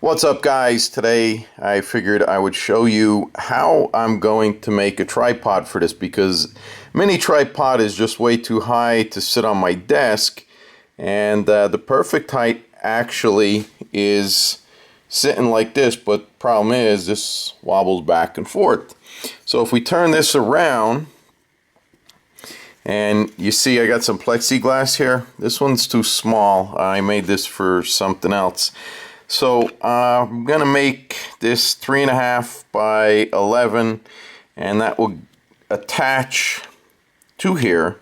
What's up, guys? Today I figured I would show you how I'm going to make a tripod for this, because mini tripod is just way too high to sit on my desk, and the perfect height actually is sitting like this, but problem is this wobbles back and forth. So if we turn this around, and you see I got some plexiglass here. This one's too small. I made this for something else. So I'm gonna make this 3.5 by 11, and that will attach to here,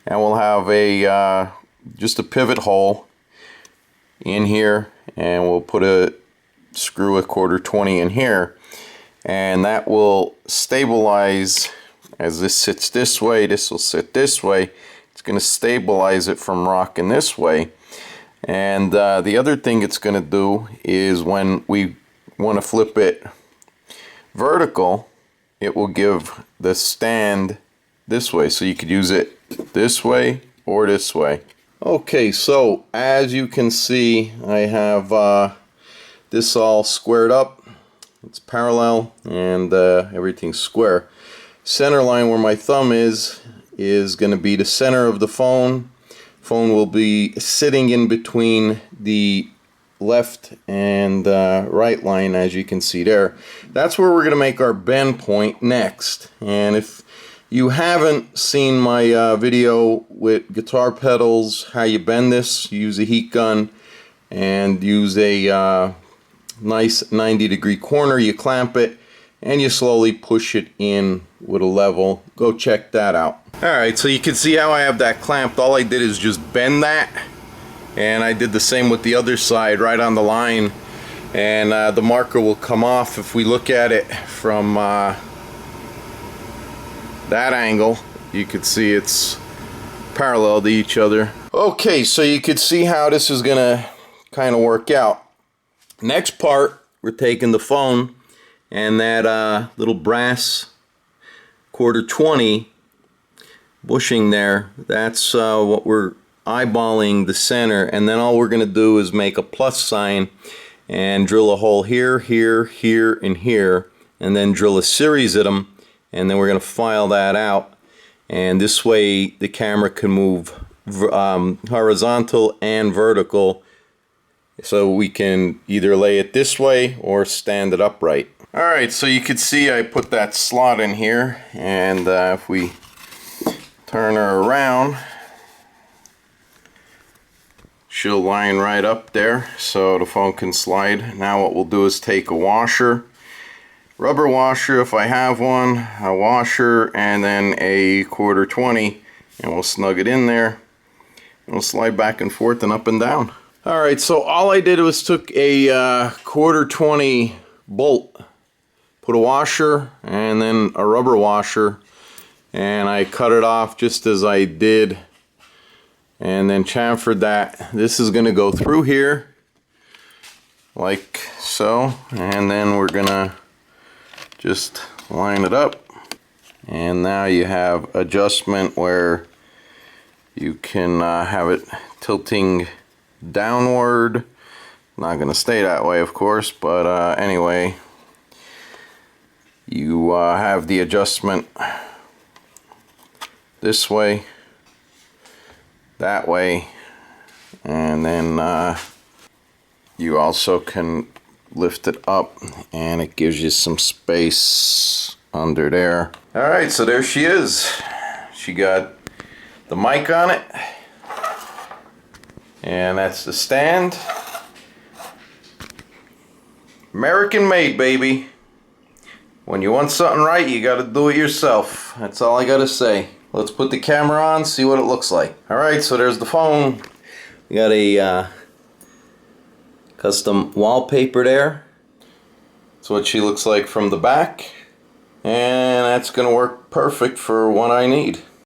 and we'll have a just a pivot hole in here, and we'll put a screw a 1/4-20 in here, and that will stabilize. As this sits this way, this will sit this way. It's going to stabilize it from rocking this way. And the other thing it's going to do is when we want to flip it vertical, it will give the stand this way. So you could use it this way or this way. Okay, so as you can see, I have this all squared up. It's parallel, and everything's square. Center line where my thumb is going to be the center of the phone. Phone will be sitting in between the left and right line, as you can see there. That's where we're going to make our bend point next. And if you haven't seen my video with guitar pedals, how you bend this, you use a heat gun and use a nice 90-degree corner. You clamp it and you slowly push it in with a level. Go check that out. Alright, so you can see how I have that clamped. All I did is just bend that, and I did the same with the other side right on the line, and the marker will come off. If we look at it from that angle, you can see it's parallel to each other. Okay, so you can see how this is gonna kind of work out. Next part, we're taking the phone and that little brass 1/4-20 bushing there, that's what we're eyeballing the center, and then all we're going to do is make a plus sign and drill a hole here, here, here, and here, and then drill a series of them, and then we're going to file that out, and this way the camera can move horizontal and vertical, so we can either lay it this way or stand it upright. Alright, so you can see I put that slot in here, and if we turn her around, she'll line right up there so the phone can slide. Now what we'll do is take a washer, rubber washer if I have one, a washer, and then a 1/4-20, and we'll snug it in there, and we'll slide back and forth and up and down. Alright, so all I did was took a 1/4-20 bolt, put a washer and then a rubber washer, and I cut it off just as I did, and then chamfered that. This is going to go through here like so, and then we're gonna just line it up, and now you have adjustment where you can have it tilting downward. Not gonna stay that way, of course, but anyway, you have the adjustment this way, that way, and then you also can lift it up, and it gives you some space under there. Alright, so there she is. She got the mic on it, and that's the stand. American made, baby. When you want something right, you gotta do it yourself. That's all I gotta say. Let's put the camera on, see what it looks like. Alright, so there's the phone. We got a custom wallpaper there. That's what she looks like from the back. And that's gonna work perfect for what I need.